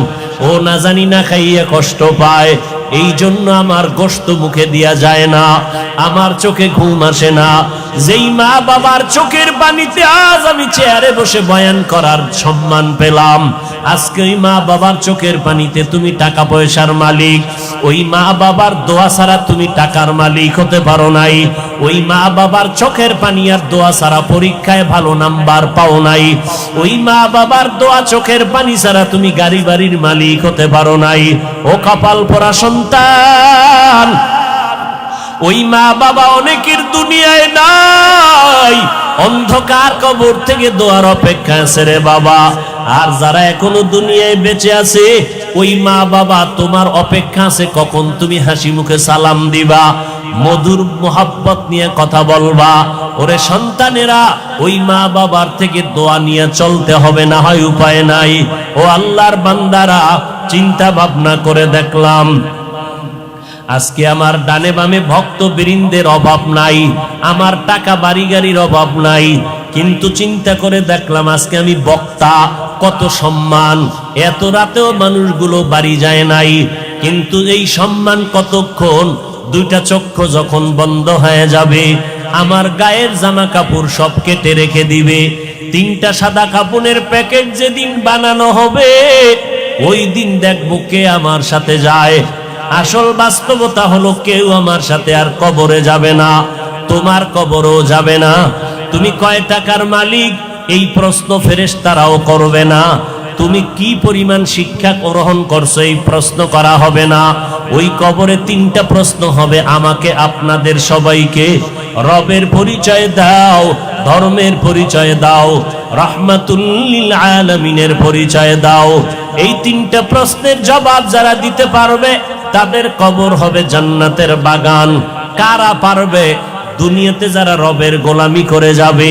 ও না জানি না খাইয়া কষ্ট পায়, এই জন্য আমার গোশত মুখে দিয়া যায় না, আমার চোখে ঘুম আসে না। যেই মা বাবার চোখের পানিতে আজ আমি চেয়ারে বসে বয়ান করার সম্মান পেলাম, আজকে ওই মা বাবার চোখের পানিতে তুমি টাকা পয়সার মালিক। ওই মা বাবার দোয়া ছাড়া তুমি টাকার মালিক হতে পারো নাই। ওই মা বাবার চোখের পানি আর দোয়া ছাড়া পরীক্ষায় ভালো নাম্বার পাও নাই। ওই মা বাবার দোয়া চোখের পানি ছাড়া তুমি গাড়ি বাড়ির মালিক হতে পারো নাই। ও কপাল পোড়া সন্তান, ওই মা বাবা অনেকের দুনিয়ায় নাই, অন্ধকার কবর থেকে দোয়ার অপেক্ষা আছে রে বাবা। আর যারা এখনো দুনিয়ায় বেঁচে আছে, ওই মা বাবা তোমার অপেক্ষা আছে কখন তুমি হাসি মুখে সালাম দিবা, মধুর মোহাব্বত নিয়ে কথা বলবা। ওরে সন্তানেরা, ওই মা বাবার থেকে দোয়া নিয়ে চলতে হবে, না হয় উপায় নাই। ও আল্লাহর বান্দারা, চিন্তা ভাবনা করে দেখলাম আজকে আমার ডানে বামে ভক্ত বৃন্দের অভাব নাই, আমার টাকা বাড়ি গাড়ির অভাব নাই, কিন্তু চিন্তা করে দেখলাম আজকে আমি বক্তা, কত সম্মান, এত রাতেও মানুষগুলো বাড়ি যায় নাই, কিন্তু এই সম্মান কতক্ষণ? দুইটা চক্ষু যখন বন্ধ হয়ে যাবে, আমার গায়ের জামা কাপড় সব কেটে রেখে দিবে। তিনটা সাদা কাপড়ের প্যাকেট যেদিন বানানো হবে, ওই দিন দেখবো কে আমার সাথে যায়। আসল বাস্তবতা হলো কেউ আমার সাথে আর কবরে যাবে না, তোমার কবরও যাবে না। তুমি কয় টাকার মালিক, এই প্রশ্ন ফেরেশতারাও করবে না। তুমি কি পরিমাণ শিক্ষা গ্রহণ করছো, এই প্রশ্ন করা হবে না। ওই কবরে তিনটা প্রশ্ন হবে, আমাকে আপনাদের সবাইকে। রবের পরিচয় দাও, ধর্মের পরিচয় দাও, রাহমাতুল লিল আলামিনের পরিচয় দাও। এই তিনটা প্রশ্নের জবাব যারা দিতে পারবে, তাদের কবর হবে জান্নাতের বাগান। কারা পারবে? দুনিয়াতে যারা রবের গোলামি করে যাবে,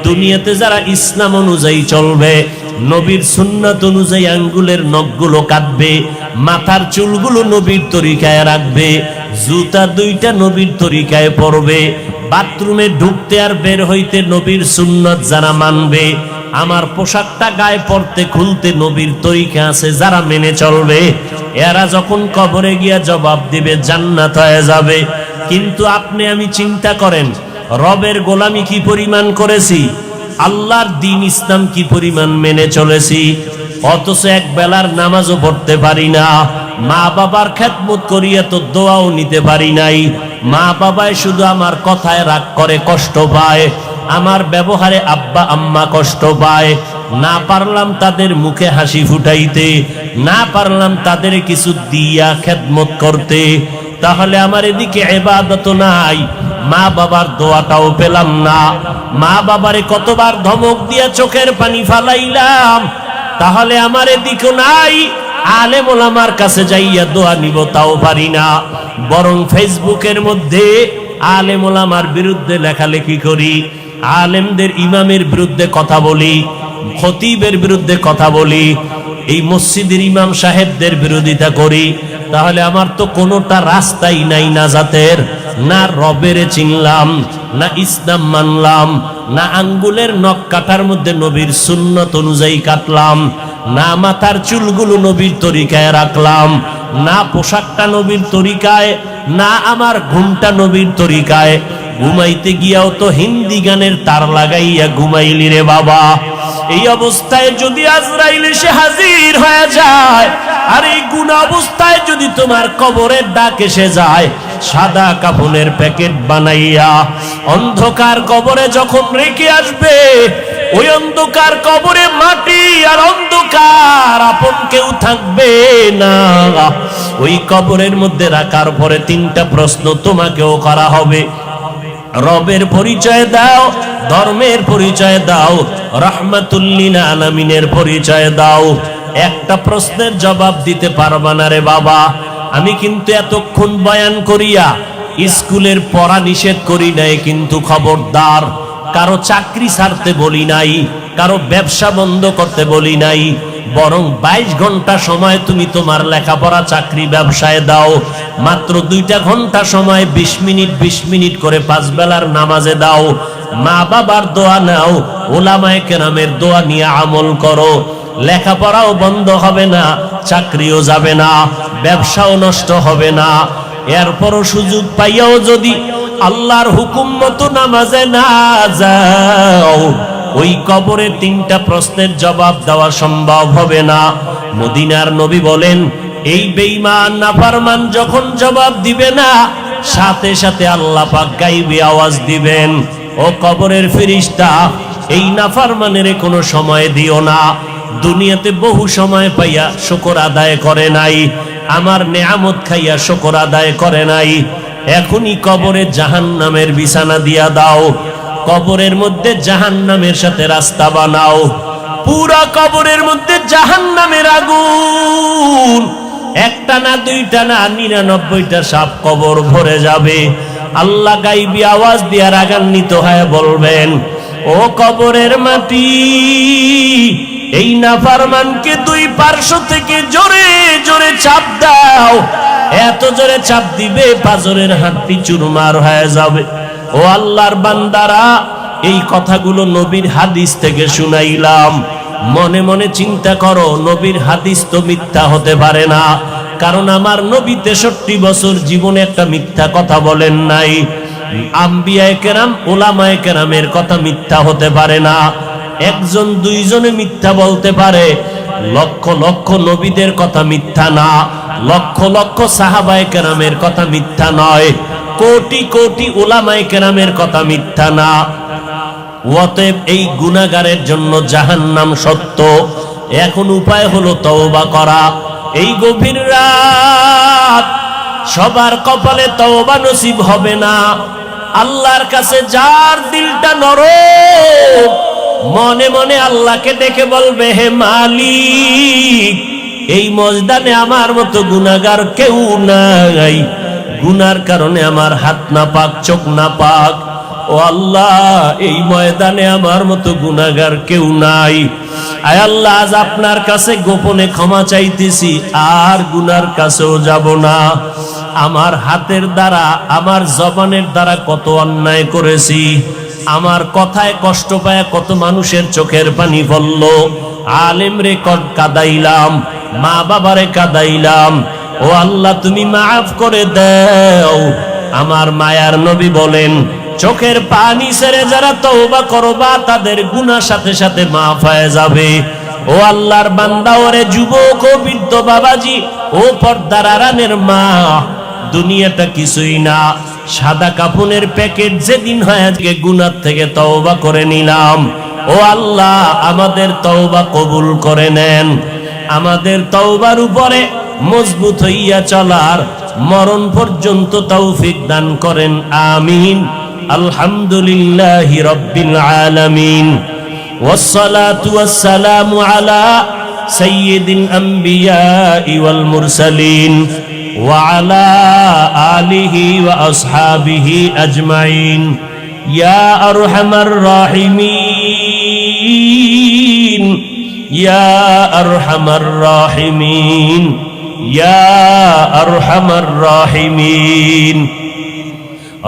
দুনিয়াতে যারা ইসলাম অনুযায়ী চলবে, নবীর সুন্নাত অনুযায়ী আঙ্গুলের নখগুলো কাটবে, মাথার চুলগুলো নবীর তরিকায় রাখবে, জুতা দুইটা নবীর তরিকায় পরবে, বাথরুমে ঢুকতে আর বের হইতে নবীর সুন্নাত যারা মানবে, আমার পোশাকটা গায়ে পরতে খুলতে নবীর তরিকা আছে যারা মেনে চলবে, এরা যখন কবরে গিয়া জবাব দিবে জান্নাত হয়ে যাবে। কিন্তু আপনি আমি চিন্তা করেন, রবের গোলামি কি পরিমাণ করেছি, আল্লাহর দ্বীন ইসলাম কি পরিমাণ মেনে চলেছি, অথচ এক বেলার নামাজও পড়তে পারি না, মা বাবার খেদমত করিয়া তো দোয়াও নিতে পারি নাই, মা বাবায় শুধু আমার কথায় রাগ করে কষ্ট পায়, আমার ব্যবহারে আব্বা আম্মা কষ্ট পায়, না পারলাম তাদের মুখে হাসি ফুটাইতে, না পারলাম তাদের কিছু দিয়া খেদমত করতে, তাহলে আমার এদিকে ইবাদত নাই, মা বাবার দোয়াটাও পেলাম না, মা বাবারে কতবার ধমক দিয়া চোখের পানি ফালাইলাম, তাহলে আমার এদিকে নাই, আলেম ওলামার কাছে যাইয়া দোয়া নিব তাও পারি না, বরং ফেসবুকের মধ্যে আলেম ওলামার বিরুদ্ধে লেখালেখি করি, আলেমদের ইমামের বিরুদ্ধে কথা বলি, খতিবের বিরুদ্ধে কথা বলি, এই মসজিদের ইমাম সাহেবদের বিরোধিতা করি, তাহলে আমার তো কোনোটা রাস্তাই নাই নাজাতের, না রবেরে চিনলাম, না ইসলাম মানলাম, না আঙ্গুলের নখ কাটার মধ্যে নবীর সুন্নত অনুযায়ী কাটলাম, না মাথার চুলগুলো নবীর তরিকায় রাখলাম, না পোশাকটা নবীর তরিকায়, না আমার ঘুমটা নবীর তরিকায়, ঘুমাইতে গিয়াও তো হিন্দি গানের তার লাগাইয়া ঘুমাইলি রে বাবা। এই অবস্থায় যদি আজরাইল এসে হাজির হয়ে যায়, আর এই গুনাহ অবস্থায় যদি তোমার কবরের ডাক এসে যায়, সাদা কাফনের প্যাকেট বানাইয়া অন্ধকার কবরে যখন রেখে আসবে, ওই অন্ধকার কবরে মাটি আর অন্ধকার, আপন কেউ থাকবে না। ওই কবরের মধ্যে রাখার পরে তিনটা প্রশ্ন তোমাকেও করা হবে, রবের পরিচয় দাও, ধর্মের পরিচয় দাও, রাহমাতুল লিল আলামিনের পরিচয় দাও। একটা প্রশ্নের জবাব দিতে পারবা না রে বাবা। আমি কিন্তু এতক্ষণ বয়ান করিয়া স্কুলের পড়া নিষেধ করি নাই, কিন্তু খবরদার কারো চাকরি ছাড়তে বলি নাই, কারো ব্যবসা বন্ধ করতে বলি নাই, বরং 22 ঘন্টা সময় তুমি তোমার লেখাপড়া চাকরি ব্যবসায় দাও, মাত্র 2টা ঘন্টা সময় 20 মিনিট করে 5 বেলার নামাজে দাও, মা বাবার দোয়া নাও, ওলামায়ে কেরামের দোয়া নিয়ে আমল করো, লেখাপড়াও বন্ধ হবে না, চাকরিও যাবে না, ব্যবসাও নষ্ট হবে না। এরপরও সুযোগ পাইয়াও যদি আল্লাহর হুকুম মতো নামাজে না যাও, ওই কবরে 3টা প্রশ্নের জবাব দেওয়া সম্ভব হবে না। মদিনার নবী বলেন, এই বেঈমান নাফরমান যখন জবাব দিবে না, সাথে সাথে আল্লাহ পাক গায়বী আওয়াজ দিবেন, ও কবরের ফেরেশতা, এই নাফরমানের কোনো সময় দিও না, দুনিয়াতে বহু সময় পাইয়া শুকর আদায় করে নাই, আমার নেয়ামত খাইয়া শুকর আদায় করে নাই, এখনই কবরে জাহান্নামের বিছানা দিয়া দাও, কবরের মধ্যে জাহান্নামের সাথে রাস্তা বানাও, পুরা কবরের মধ্যে জাহান্নামের আগুন, একটা না 2টা না 99টা সাপ কবর ভরে যাবে। আল্লাহ গায়বী আওয়াজ দিয়া রাগান্বিত হয়ে বলবেন, ও কবরের মাটি, এই নাফরমানকে 2 পার্শ্ব থেকে জোরে জোরে চাপ দাও, এত জোরে চাপ দিবে পাজরের হাড্ডি চুরমার হয়ে যাবে। ও আল্লাহর বান্দারা, এই কথাগুলো নবীর হাদিস থেকে শুনাইলাম, মনে মনে চিন্তা করো, নবীর হাদিস তো মিথ্যা হতে পারে না, কারণ আমার নবী 63 বছর জীবনে একটা মিথ্যা কথা বলেন নাই। আম্বিয়ায়ে কেরাম, ওলামায়ে কেরামের কথা মিথ্যা হতে পারে না, 1জন 2জনে মিথ্যা বলতে পারে, লক্ষ লক্ষ নবীদের কথা মিথ্যা না, লক্ষ লক্ষ সাহাবায়ে কেরামের কথা মিথ্যা নয়, কোটি কোটি উলামায়ে কেরামের কথা মিথ্যা না। অতএব এই গুনাহগারের জন্য জাহান্নাম সত্য। এখন উপায় হলো তওবা করা। এই গভীর রাত সবার কপালে তওবা নসিব হবে না। আল্লাহর কাছে যার দিলটা নরম, মনে মনে আল্লাহকে ডেকে বলবে, হে মালিক, এই ময়দানে আমার মতো গুনাহগার কেউ নাই, গুনার কারণে আমার হাত না পাক, চোখ না পাক। ও ও আল্লাহ, এই ময়দানে আমার মতো গুনাহগার কেউ নাই। আয় আল্লাহ, আজ আপনার কাছে গোপনে ক্ষমা চাইতেছি, আর গুনার কাছেও যাব না। আমার হাতের দ্বারা, আমার জবানের দ্বারা কত অন্যায় করেছি, আমার কথায় কষ্ট পায় কত মানুষের চোখের পানি পড়ল, আলেম রে কাদাইলাম, মা বাবারে কাদাইলাম। ও আল্লাহ, তুমি মাফ করে দাও। আমার মায়ার নবী বলেন, চোখের পানি ছেড়ে যারা তওবা করবা তাদের গুনাহ সাথে সাথে মাফ হয়ে যাবে। ও আল্লাহর বান্দা, ওরে যুবক ও বৃদ্ধ বাবাজি, ও পর্দার আড়ালের মা, দুনিয়াটা কিছুই না, সাদা কাফনের প্যাকেট। যেদিন হয় আজকে গুনাহ থেকে তওবা করে নিলাম। ও আল্লাহ, আমাদের তওবা কবুল করে নেন, আমাদের তওবার উপরে মজবুত হইয়া চলার মরণ পর্যন্ত তৌফিক দান করেন, আমিন। আলহামদুলিল্লাহি রাব্বিল আলামিন, ওয়াসসালাতু ওয়াসসালামু আলা সাইয়্যিদিল আমবিয়াই ওয়াল মুরসালিন ওয়া আলা আলিহি ওয়া আসহাবিহি আজমাইন। ইয়া আরহামার রাহিমিন, ইয়া আরহামার রাহিমিন, ইয়া আরহামার রাহিমিন।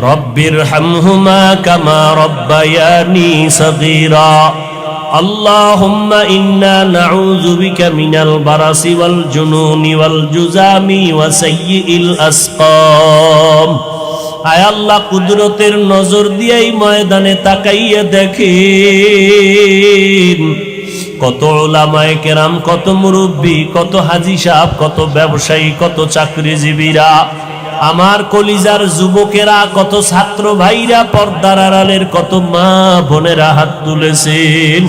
রব্বিরহামহুমা কামা রব্বায়ানি সগীরা। আল্লাহুম্মা ইন্না নাউযু বিকা মিনাল বারাসি ওয়াল জুনুনি ওয়াল জুজামি ওয়া সাইয়্যিল আসকাম। আয় আল্লাহ, কুদরতের নজর দিয়ে এই ময়দানে তাকাইয়া দেখেন কত উলামায়ে কেরাম, কত মুরব্বী, কত হাজী সাহেব, কত ব্যবসায়ী, কত চাকরিজীবীরা, আমার কলিজার যুবকেরা, কত ছাত্র ভাইরা, পর্দার আড়ালের কত মা বোনেরা হাত তুলেছেন।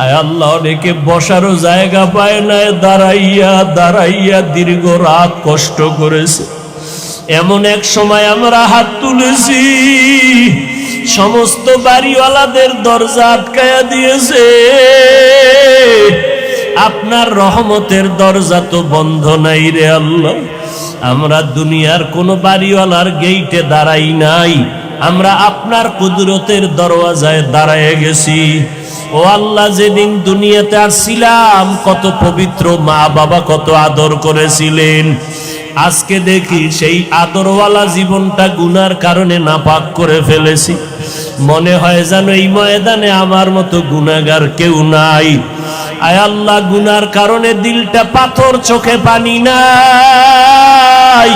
আয় আল্লাহ, অনেকে বসারও জায়গা পায় না, দাঁড়াইয়া দাঁড়াইয়া দীর্ঘ রাত কষ্ট করেছে। এমন এক সময় আমরা হাত তুলেছি, সমস্ত বাড়িওয়ালাদের দরজা আটকায়া দিয়েছে। আপনার রহমতের দরজা তো বন্ধ নাই রে আল্লাহ। আমরা দুনিয়ার কোন বাড়িওয়ালার গেইটে দাঁড়াই নাই, আমরা আপনার কুদরতের দরওয়াজায় দাঁড়ায় গেছি। ও আল্লাহ, যেদিন দুনিয়াতে আসছিলাম কত পবিত্র মা বাবা কত আদর করেছিলেন, আজকে দেখি সেই আদরওয়ালা জীবনটা গুনার কারণে নাপাক করে ফেলেছি। মনে হয় যেন এই ময়দানে আমার মতো গুনাহগার কেউ নাই। আয় আল্লাহ, গুনার কারণে দিলটা পাথর, চোখে পানি নাই।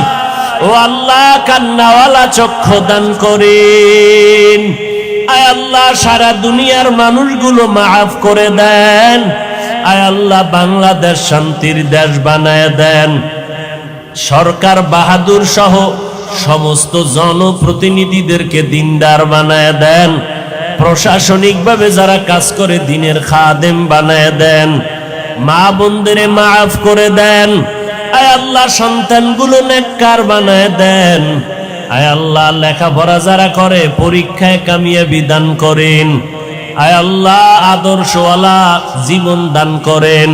ও আল্লাহ, কান্নাওয়ালা চক্ষু দান করেন। আয় আল্লাহ, সারা দুনিয়ার মানুষগুলো মাফ করে দেন। আয় আল্লাহ, বাংলাদেশ শান্তির দেশ বানায় দেন। সরকার বাহাদুর সহ সমস্ত জনপ্রতিনিধিদেরকে দিনদার বানায় দেন। প্রশাসনিকভাবে যারা কাজ করে দিনের খাদেম বানায় দেন। মা বোনদের মাফ করে দেন। আয় আল্লাহ, সন্তানগুলো নেককার বানায় দেন। আয় আল্লাহ, লেখাপড়া যারা করে পরীক্ষায় কামিয়াবি দান করেন। আয় আল্লাহ, আদর্শওয়ালা জীবন দান করেন।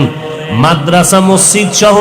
মাদ্রাসা মসজিদ সহ